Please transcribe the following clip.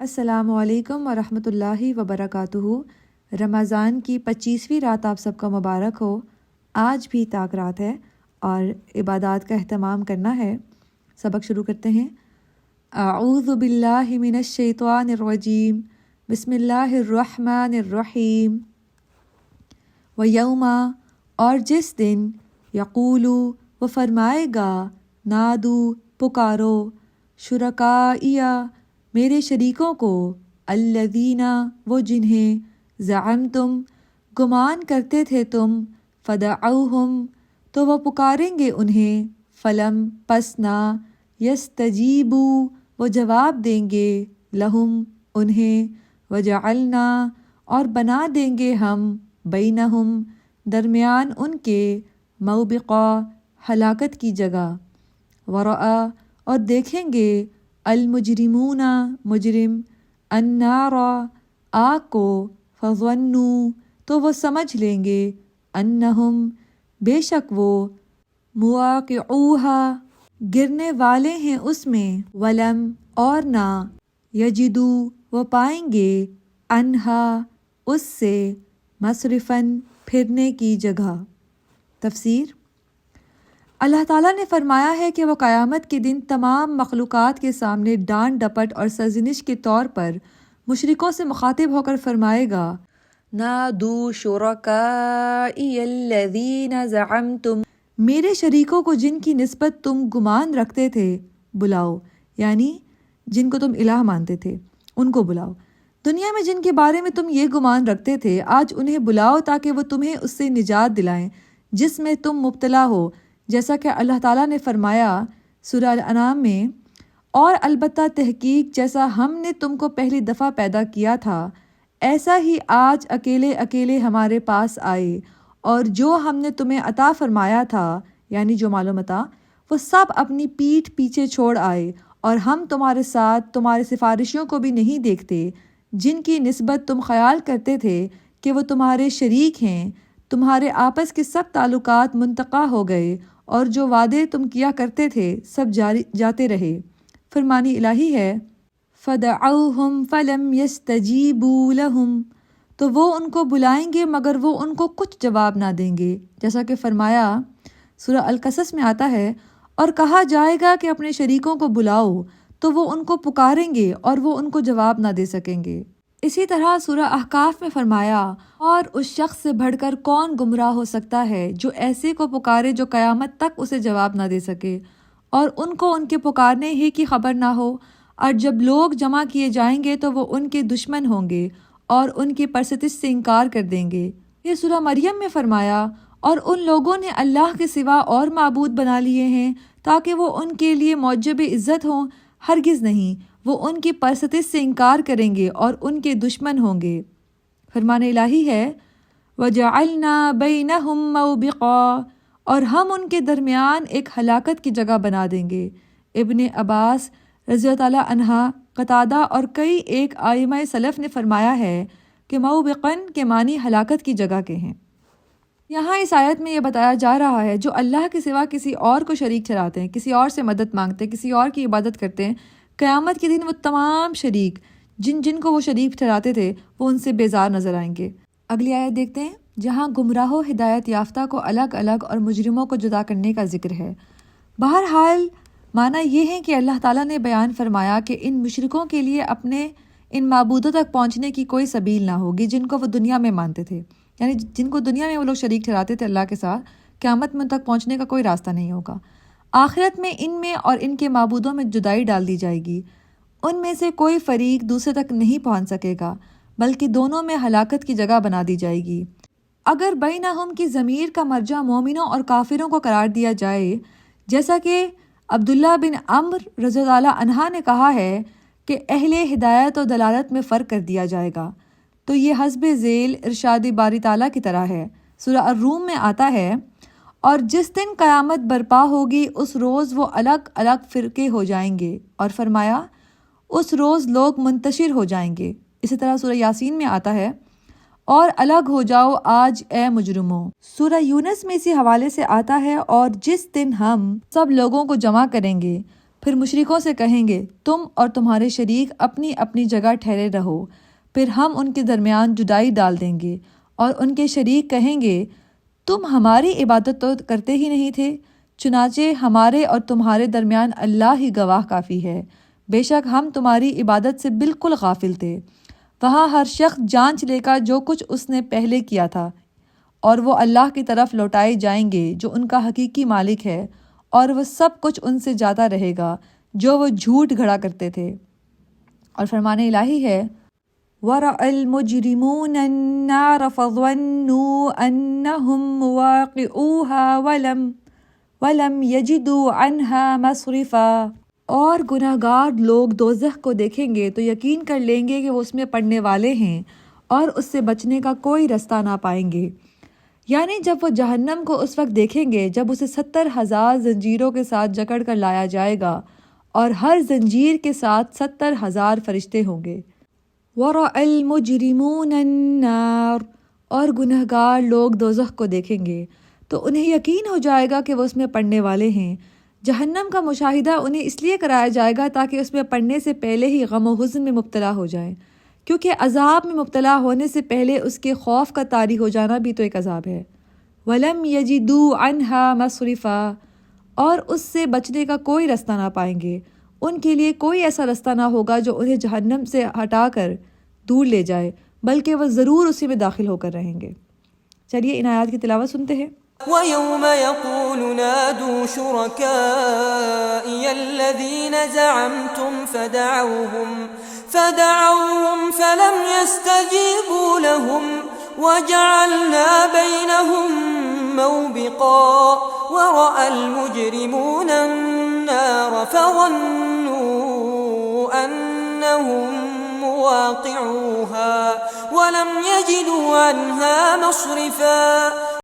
السلام علیکم ورحمۃ اللہ وبرکاتہ۔ رمضان کی 25ویں رات آپ سب کا مبارک ہو۔ آج بھی طاق رات ہے اور عبادات کا اہتمام کرنا ہے۔ سبق شروع کرتے ہیں۔ اعوذ باللہ من الشیطان الرجیم، بسم اللہ الرحمن الرحیم۔ ویوما، اور جس دن، یقولو، وہ فرمائے گا، نادو، پکارو، شرکائیا، میرے شریکوں کو، الذین، وہ جنہیں، زعمتم، گمان کرتے تھے تم، فدعوہم، تو وہ پکاریں گے انہیں، فلم، پس نہ، یستجیبو، وہ جواب دیں گے، لہم، انہیں، وجعلنا، اور بنا دیں گے ہم، بینہم، درمیان ان کے، موبقا، ہلاکت کی جگہ، ورعا، اور دیکھیں گے، المجرمون، مجرم، النار، آگ کو، فظنوا، تو وہ سمجھ لیں گے، انہم، بے شک وہ، مواقعوہا، گرنے والے ہیں اس میں، ولم، اور نہ، یجدو، وہ پائیں گے، عنہا، اس سے، مصرفاً، پھرنے کی جگہ۔ تفسیر۔ اللہ تعالیٰ نے فرمایا ہے کہ وہ قیامت کے دن تمام مخلوقات کے سامنے ڈانٹ ڈپٹ اور سرزنش کے طور پر مشرکوں سے مخاطب ہو کر فرمائے گا، نادو شرکائی الذین زعمتم، میرے شریکوں کو جن کی نسبت تم گمان رکھتے تھے بلاؤ، یعنی جن کو تم الہ مانتے تھے ان کو بلاؤ۔ دنیا میں جن کے بارے میں تم یہ گمان رکھتے تھے آج انہیں بلاؤ تاکہ وہ تمہیں اس سے نجات دلائیں جس میں تم مبتلا ہو، جیسا کہ اللہ تعالیٰ نے فرمایا سورہ الانعام میں، اور البتہ تحقیق جیسا ہم نے تم کو پہلی دفعہ پیدا کیا تھا ایسا ہی آج اکیلے اکیلے ہمارے پاس آئے، اور جو ہم نے تمہیں عطا فرمایا تھا یعنی جو مال و متاع، وہ سب اپنی پیٹھ پیچھے چھوڑ آئے، اور ہم تمہارے ساتھ تمہارے سفارشیوں کو بھی نہیں دیکھتے جن کی نسبت تم خیال کرتے تھے کہ وہ تمہارے شریک ہیں، تمہارے آپس کے سب تعلقات منقطع ہو گئے اور جو وعدے تم کیا کرتے تھے سب جاری جاتے رہے۔ فرمانی الہی ہے، فدعوہم فلم یستجیبوا لہم، تو وہ ان کو بلائیں گے مگر وہ ان کو کچھ جواب نہ دیں گے، جیسا کہ فرمایا سورہ القصص میں آتا ہے، اور کہا جائے گا کہ اپنے شریکوں کو بلاؤ تو وہ ان کو پکاریں گے اور وہ ان کو جواب نہ دے سکیں گے۔ اسی طرح سورہ احقاف میں فرمایا، اور اس شخص سے بڑھ کر کون گمراہ ہو سکتا ہے جو ایسے کو پکارے جو قیامت تک اسے جواب نہ دے سکے اور ان کو ان کے پکارنے ہی کی خبر نہ ہو، اور جب لوگ جمع کیے جائیں گے تو وہ ان کے دشمن ہوں گے اور ان کی پرستش سے انکار کر دیں گے۔ یہ سورہ مریم میں فرمایا، اور ان لوگوں نے اللہ کے سوا اور معبود بنا لیے ہیں تاکہ وہ ان کے لیے موجب عزت ہوں، ہرگز نہیں، وہ ان کی پرستش سے انکار کریں گے اور ان کے دشمن ہوں گے۔ فرمان الہی ہے، وَجَعَلْنَا بَيْنَهُمْ مَوْبِقًا، اور ہم ان کے درمیان ایک ہلاکت کی جگہ بنا دیں گے۔ ابن عباس رضی اللہ تعالیٰ عنہ، قتادہ اور کئی ایک ائمہ سلف نے فرمایا ہے کہ موبقاً کے معنی ہلاکت کی جگہ کے ہیں۔ یہاں اس آیت میں یہ بتایا جا رہا ہے جو اللہ کے سوا کسی اور کو شریک ٹھہراتے ہیں، کسی اور سے مدد مانگتے ہیں، کسی اور کی عبادت کرتے ہیں، قیامت کے دن وہ تمام شریک جن کو وہ شریک ٹھہراتے تھے وہ ان سے بیزار نظر آئیں گے۔ اگلی آیت دیکھتے ہیں، جہاں گمراہ و ہدایت یافتہ کو الگ الگ اور مجرموں کو جدا کرنے کا ذکر ہے۔ بہرحال معنی یہ ہے کہ اللہ تعالیٰ نے بیان فرمایا کہ ان مشرکوں کے لیے اپنے ان معبودوں تک پہنچنے کی کوئی سبیل نہ ہوگی جن کو وہ دنیا میں مانتے تھے، یعنی جن کو دنیا میں وہ لوگ شریک ٹھہراتے تھے اللہ کے ساتھ، قیامت میں ان تک پہنچنے کا کوئی راستہ نہیں ہوگا۔ آخرت میں ان میں اور ان کے معبودوں میں جدائی ڈال دی جائے گی، ان میں سے کوئی فریق دوسرے تک نہیں پہنچ سکے گا بلکہ دونوں میں ہلاکت کی جگہ بنا دی جائے گی۔ اگر بینہم کی ضمیر کا مرجع مومنوں اور کافروں کو قرار دیا جائے، جیسا کہ عبداللہ بن عمرو رضی اللہ عنہ نے کہا ہے کہ اہل ہدایت و دلالت میں فرق کر دیا جائے گا، تو یہ حسب ذیل ارشاد باری تعالیٰ کی طرح ہے۔ سورہ الروم میں آتا ہے، اور جس دن قیامت برپا ہوگی اس روز وہ الگ الگ فرقے ہو جائیں گے، اور فرمایا اس روز لوگ منتشر ہو جائیں گے۔ اسی طرح سورہ یاسین میں آتا ہے، اور الگ ہو جاؤ آج اے مجرموں۔ سورہ یونس میں اسی حوالے سے آتا ہے، اور جس دن ہم سب لوگوں کو جمع کریں گے، پھر مشرکوں سے کہیں گے تم اور تمہارے شریک اپنی اپنی جگہ ٹھہرے رہو، پھر ہم ان کے درمیان جدائی ڈال دیں گے، اور ان کے شریک کہیں گے تم ہماری عبادت تو کرتے ہی نہیں تھے، چنانچہ ہمارے اور تمہارے درمیان اللہ ہی گواہ کافی ہے، بے شک ہم تمہاری عبادت سے بالکل غافل تھے۔ وہاں ہر شخص جانچ لے گا جو کچھ اس نے پہلے کیا تھا، اور وہ اللہ کی طرف لوٹائے جائیں گے جو ان کا حقیقی مالک ہے، اور وہ سب کچھ ان سے زیادہ رہے گا جو وہ جھوٹ گھڑا کرتے تھے۔ اور فرمان الہی ہے وَرَأَى الْمُجْرِمُونَ النَّارَ فَظَنُّوا أَنَّهُمْ مُوَاقِعُوهَا وَلَمْ يَجِدُوا عَنْهَا مَصْرِفًا، اور گناہگار لوگ دوزخ کو دیکھیں گے تو یقین کر لیں گے کہ وہ اس میں پڑنے والے ہیں اور اس سے بچنے کا کوئی رستہ نہ پائیں گے۔ یعنی جب وہ جہنم کو اس وقت دیکھیں گے جب اسے 70,000 زنجیروں کے ساتھ جکڑ کر لایا جائے گا، اور ہر زنجیر کے ساتھ 70,000 فرشتے ہوں گے۔ وَرَأَى الْمُجْرِمُونَ النَّارَ، اور گنہگار لوگ دوزخ کو دیکھیں گے تو انہیں یقین ہو جائے گا کہ وہ اس میں پڑنے والے ہیں۔ جہنم کا مشاہدہ انہیں اس لیے کرایا جائے گا تاکہ اس میں پڑنے سے پہلے ہی غم و حزن میں مبتلا ہو جائیں، کیونکہ عذاب میں مبتلا ہونے سے پہلے اس کے خوف کا طاری ہو جانا بھی تو ایک عذاب ہے۔ وَلَمْ يَجِدُوا عَنْهَا مَصْرِفًا، اور اس سے بچنے کا کوئی رستہ نہ پائیں گے، ان کے لیے کوئی ایسا رستہ نہ ہوگا جو انہیں جہنم سے ہٹا کر دور لے جائے، بلکہ وہ ضرور اسی میں داخل ہو کر رہیں گے۔ چلیے ان آیات کی تلاوت سنتے ہیں۔ وَيَوْمَ يَقُولُ نَادُوا شُرَكَائِيَ الَّذِينَ زَعَمْتُمْ فَدَعَوْهُمْ فَلَمْ يَسْتَجِيبُوا لَهُمْ وَجَعَلْنَا بَيْنَهُمْ مَوْبِقًا وَرَأَى الْمُجْرِمُونَ النَّارَ فَظَنُّوا أَنَّهُمْ مُوَاقِعُوهَا وَلَمْ يَجِدُوا عَنْهَا مَصْرِفًا